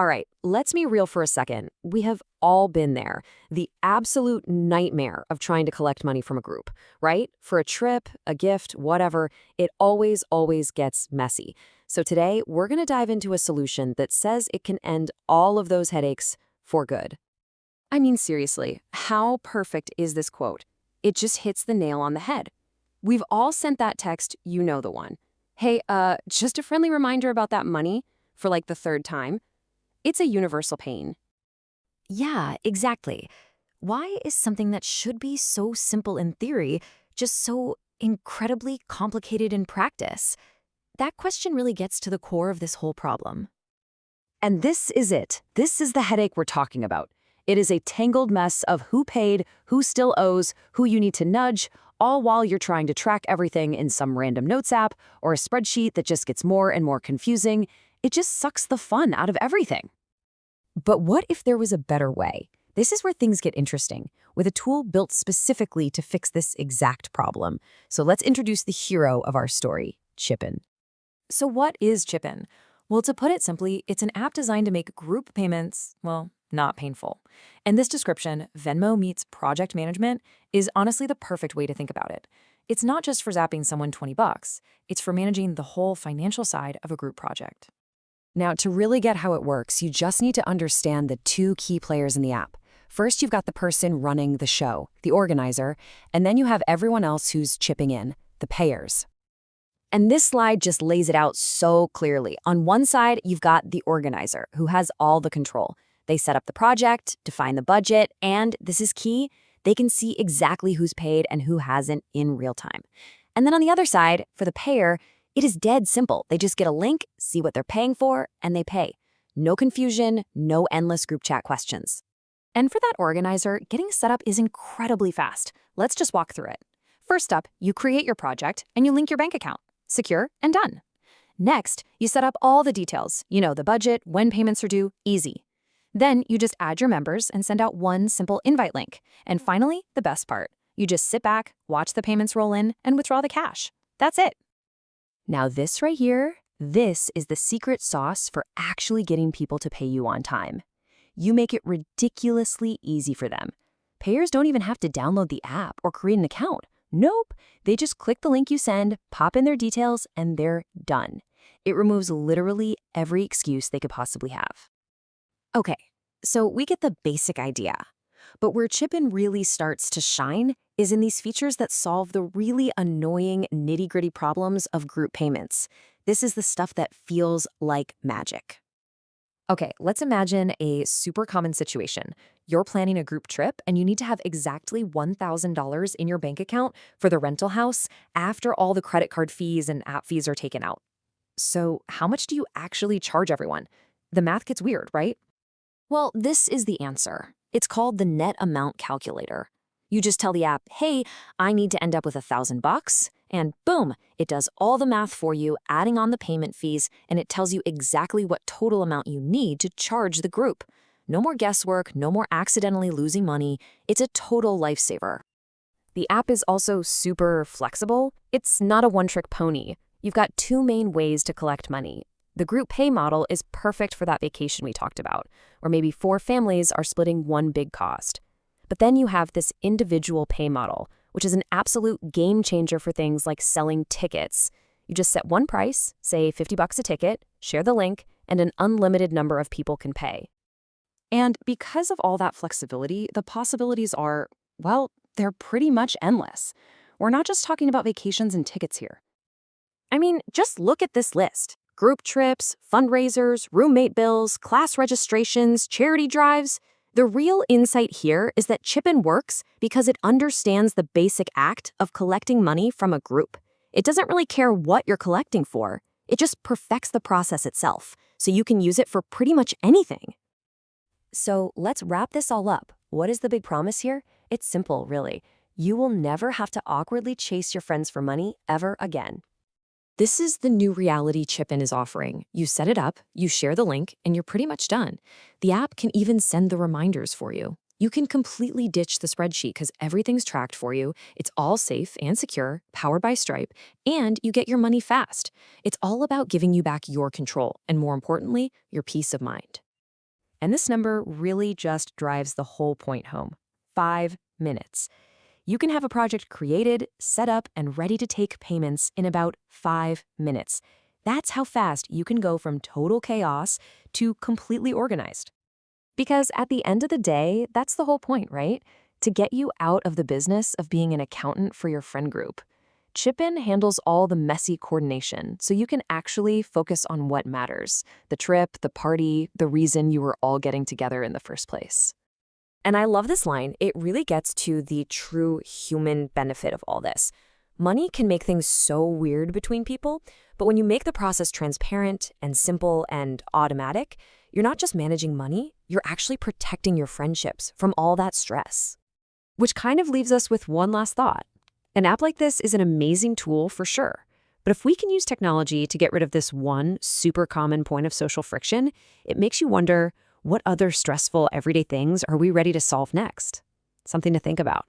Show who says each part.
Speaker 1: All right, let's be real for a second. We have all been there. The absolute nightmare of trying to collect money from a group, right? For a trip, a gift, whatever, it always gets messy. So today, we're going to dive into a solution that says it can end all of those headaches for good. I mean, seriously, how perfect is this quote? It just hits the nail on the head. We've all sent that text, you know the one. Hey, just a friendly reminder about that money for like the third time. It's a universal pain.
Speaker 2: Yeah, exactly. Why is something that should be so simple in theory just so incredibly complicated in practice? That question really gets to the core of this whole problem.
Speaker 1: And this is it. This is the headache we're talking about. It is a tangled mess of who paid, who still owes, who you need to nudge, all while you're trying to track everything in some random notes app or a spreadsheet that just gets more and more confusing. It just sucks the fun out of everything. But what if there was a better way? This is where things get interesting, with a tool built specifically to fix this exact problem. So let's introduce the hero of our story, ChipIn.
Speaker 2: So what is ChipIn? Well, to put it simply, it's an app designed to make group payments, well, not painful. And this description, Venmo meets project management, is honestly the perfect way to think about it. It's not just for zapping someone $20, it's for managing the whole financial side of a group project.
Speaker 1: Now, to really get how it works, you just need to understand the two key players in the app. First, you've got the person running the show, the organizer, and then you have everyone else who's chipping in, the payers. And this slide just lays it out so clearly. On one side, you've got the organizer, who has all the control. They set up the project, define the budget, and, this is key, they can see exactly who's paid and who hasn't in real time. And then on the other side, for the payer, it is dead simple. They just get a link, see what they're paying for, and they pay. No confusion, no endless group chat questions. And for that organizer, getting set up is incredibly fast. Let's just walk through it. First up, you create your project and you link your bank account. Secure and done. Next, you set up all the details. You know, the budget, when payments are due, easy. Then you just add your members and send out one simple invite link. And finally, the best part, you just sit back, watch the payments roll in, and withdraw the cash. That's it. Now this right here, this is the secret sauce for actually getting people to pay you on time. You make it ridiculously easy for them. Payers don't even have to download the app or create an account. Nope, they just click the link you send, pop in their details, and they're done. It removes literally every excuse they could possibly have. Okay, so we get the basic idea. But where ChipIn really starts to shine is in these features that solve the really annoying nitty-gritty problems of group payments. This is the stuff that feels like magic. Okay, let's imagine a super common situation. You're planning a group trip and you need to have exactly $1,000 in your bank account for the rental house after all the credit card fees and app fees are taken out. So how much do you actually charge everyone? The math gets weird, right? Well, this is the answer. It's called the net amount calculator. You just tell the app, hey, I need to end up with $1,000, and boom, it does all the math for you, adding on the payment fees, and it tells you exactly what total amount you need to charge the group. No more guesswork, no more accidentally losing money. It's a total lifesaver. The app is also super flexible. It's not a one-trick pony. You've got two main ways to collect money. The group pay model is perfect for that vacation we talked about, or maybe 4 families are splitting one big cost. But then you have this individual pay model, which is an absolute game changer for things like selling tickets. You just set one price, say $50 a ticket, share the link, and an unlimited number of people can pay. And because of all that flexibility, the possibilities are, well, they're pretty much endless. We're not just talking about vacations and tickets here. I mean, just look at this list. Group trips, fundraisers, roommate bills, class registrations, charity drives. The real insight here is that ChipIn works because it understands the basic act of collecting money from a group. It doesn't really care what you're collecting for. It just perfects the process itself, so you can use it for pretty much anything. So let's wrap this all up. What is the big promise here? It's simple, really. You will never have to awkwardly chase your friends for money ever again. This is the new reality ChipIn is offering. You set it up, you share the link, and you're pretty much done. The app can even send the reminders for you. You can completely ditch the spreadsheet because everything's tracked for you. It's all safe and secure, powered by Stripe, and you get your money fast. It's all about giving you back your control, and more importantly, your peace of mind.
Speaker 2: And this number really just drives the whole point home. 5 minutes. You can have a project created, set up, and ready to take payments in about 5 minutes. That's how fast you can go from total chaos to completely organized. Because at the end of the day, that's the whole point, right? To get you out of the business of being an accountant for your friend group. ChipIn handles all the messy coordination, so you can actually focus on what matters: the trip, the party, the reason you were all getting together in the first place. And I love this line. It really gets to the true human benefit of all this. Money can make things so weird between people, but when you make the process transparent and simple and automatic, you're not just managing money, you're actually protecting your friendships from all that stress. Which kind of leaves us with one last thought. An app like this is an amazing tool for sure, but if we can use technology to get rid of this one super common point of social friction, it makes you wonder, what other stressful everyday things are we ready to solve next? Something to think about.